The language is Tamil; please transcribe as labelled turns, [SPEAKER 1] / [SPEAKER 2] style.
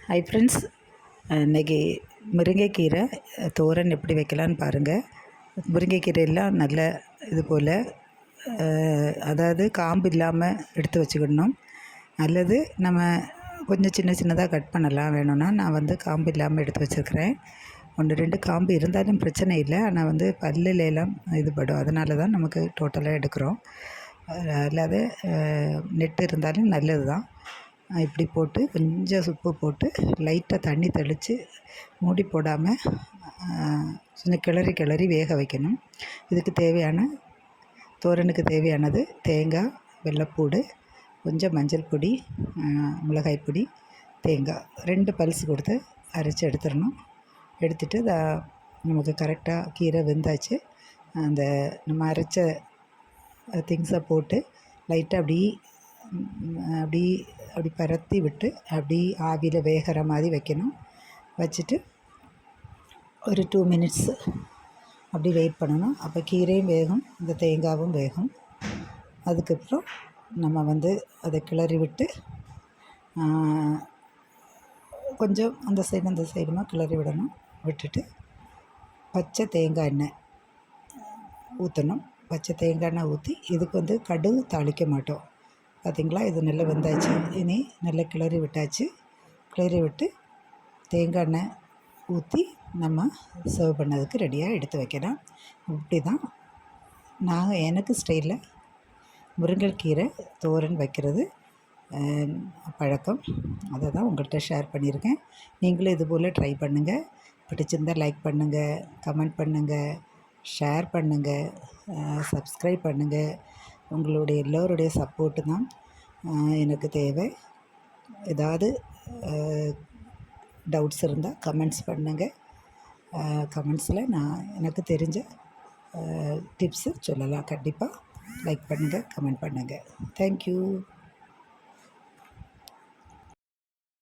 [SPEAKER 1] ஹை ஃப்ரெண்ட்ஸ், இன்றைக்கி முருங்கைக்கீரை தோரன் எப்படி வைக்கலான்னு பாருங்கள். முருங்கைக்கீரையெல்லாம் நல்ல இது போல் அதாவது காம்பு இல்லாமல் எடுத்து வச்சுக்கிடணும். அல்லது நம்ம கொஞ்சம் சின்ன சின்னதாக கட் பண்ணலாம். வேணும்னா நான் காம்பு இல்லாமல் எடுத்து வச்சுருக்கிறேன். 1-2 காம்பு இருந்தாலும் பிரச்சனை இல்லை. ஆனால் பல்லுலலாம் இதுபடும். அதனால தான் நமக்கு டோட்டலாக எடுக்கிறோம். அல்லாத நெட்டு இருந்தாலும் நல்லது தான். இப்படி போட்டு கொஞ்சம் உப்பு போட்டு லைட்டாக தண்ணி தெளித்து மூடி போடாமல் கொஞ்சம் கிளறி வேக வைக்கணும். இதுக்கு தேவையான தோரனுக்கு தேவையானது தேங்காய், வெள்ளைப்பூடு, கொஞ்சம் மஞ்சள் பொடி, மிளகாய் பொடி, தேங்காய் 2 பல்ஸ் கொடுத்து அரைச்சி எடுத்துடணும். எடுத்துகிட்டு நமக்கு கரெக்டாக கீரை வெந்தாச்சு. அந்த நம்ம அரைச்ச திங்ஸை போட்டு லைட்டாக அப்படி பரத்தி விட்டு அப்படி ஆவியில் வேகிற மாதிரி வைக்கணும். வச்சுட்டு ஒரு 2 மினிட்ஸ் அப்படி வெயிட் பண்ணணும். அப்போ கீரையும் வேகும், இந்த தேங்காயும் வேகும். அதுக்கப்புறம் நம்ம அதை கிளறி விட்டு கொஞ்சம் அந்த சைடுமா கிளறி விடணும். விட்டுட்டு பச்சை தேங்காய் எண்ணெய் ஊற்றணும். பச்சை தேங்காய் எண்ணெய் ஊற்றி இதுக்கு கடுகு தாளிக்க மாட்டோம். பார்த்திங்களா, இது நல்லா வெந்தாச்சு. இனி நல்லா கிளறி விட்டாச்சு. கிளறி விட்டு தேங்காய் எண்ணெய் ஊற்றி நம்ம சர்வ் பண்ணதுக்கு ரெடியாக எடுத்து வைக்கலாம். இப்படி தான் எனக்கு ஸ்டைலில் முருங்கைக்கீரை தோரன் வைக்கிறது பழக்கம். அதை தான் உங்கள்கிட்ட ஷேர் பண்ணியிருக்கேன். நீங்களும் இதுபோல் ட்ரை பண்ணுங்கள். பிடிச்சிருந்தால் லைக் பண்ணுங்கள், கமெண்ட் பண்ணுங்கள், ஷேர் பண்ணுங்கள், சப்ஸ்கிரைப் பண்ணுங்கள். உங்களுடைய எல்லோருடைய சப்போர்ட்டு தான் எனக்கு தேவை. ஏதாவது டவுட்ஸ் இருந்தால் கமெண்ட்ஸ் பண்ணுங்கள். கமெண்ட்ஸில் எனக்கு தெரிஞ்ச டிப்ஸு சொல்லலாம். கண்டிப்பாக லைக் பண்ணுங்கள், கமெண்ட் பண்ணுங்கள். தேங்க்யூ.